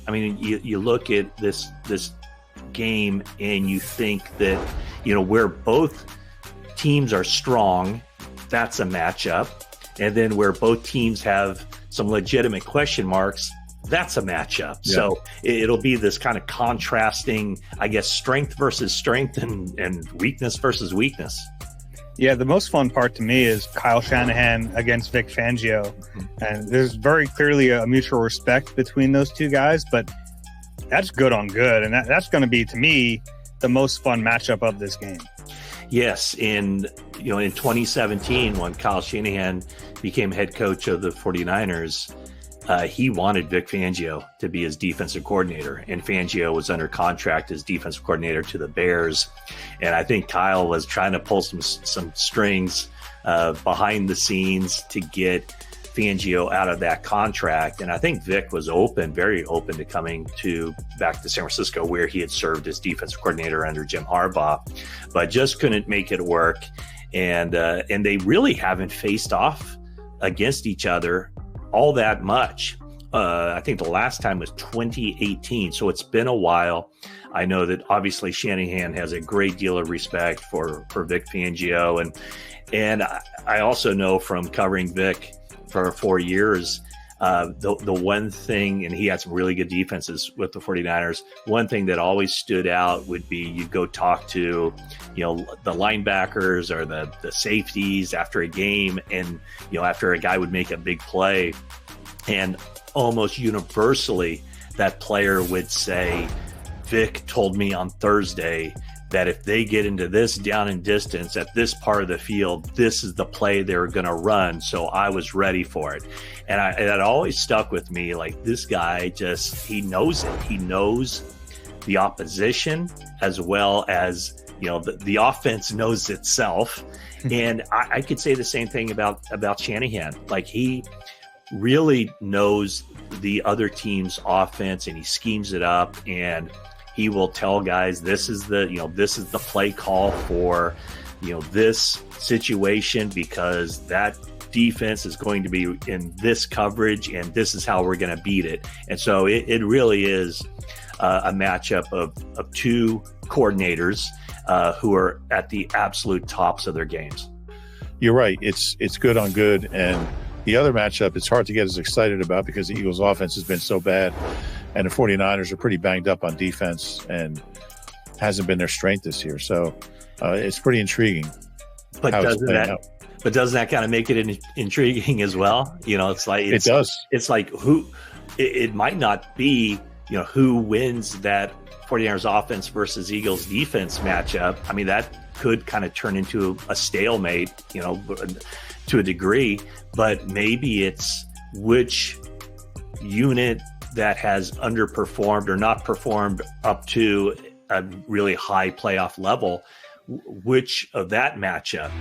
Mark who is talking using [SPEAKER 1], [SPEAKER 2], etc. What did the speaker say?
[SPEAKER 1] I mean, you look at this game and you think that, where both teams are strong, that's a matchup. And then where both teams have some legitimate question marks, that's a matchup. Yeah. So it'll be this kind of contrasting, I guess, strength versus strength and weakness versus weakness.
[SPEAKER 2] Yeah, the most fun part to me is Kyle Shanahan against Vic Fangio. Mm-hmm. And there's very clearly a mutual respect between those two guys, but that's good on good. And that's going to be, to me, the most fun matchup of this game.
[SPEAKER 1] Yes. In 2017, when Kyle Shanahan became head coach of the 49ers, he wanted Vic Fangio to be his defensive coordinator, and Fangio was under contract as defensive coordinator to the Bears. And I think Kyle was trying to pull some strings behind the scenes to get Fangio out of that contract. And I think Vic was very open to coming back to San Francisco, where he had served as defensive coordinator under Jim Harbaugh, but just couldn't make it work. And they really haven't faced off against each other all that much. I think the last time was 2018. So it's been a while. I know that obviously Shanahan has a great deal of respect for Vic Fangio. And I also know from covering Vic for 4 years, the one thing, and he had some really good defenses with the 49ers, one thing that always stood out would be you go talk to, the linebackers or the safeties after a game, and, after a guy would make a big play, and almost universally that player would say, Vic told me on Thursday that if they get into this down and distance at this part of the field, this is the play they're going to run. So I was ready for it. And it always stuck with me. Like, this guy he knows it. He knows the opposition as well as, the offense knows itself. And I could say the same thing about Shanahan. Like, he really knows the other team's offense, and he schemes it up, and he will tell guys, this is the play call for, this situation, because that defense is going to be in this coverage, and this is how we're going to beat it. And so it really is a matchup of two coordinators who are at the absolute tops of their games.
[SPEAKER 3] You're right. It's good on good. And the other matchup, it's hard to get as excited about because the Eagles' offense has been so bad, and the 49ers are pretty banged up on defense and hasn't been their strength this year. So it's pretty intriguing.
[SPEAKER 1] But doesn't that kind of make it intriguing as well? It does. It's like it might not be, who wins that 49ers offense versus Eagles defense matchup. I mean, that could kind of turn into a stalemate, to a degree, but maybe it's which unit that has underperformed or not performed up to a really high playoff level, which of that matchup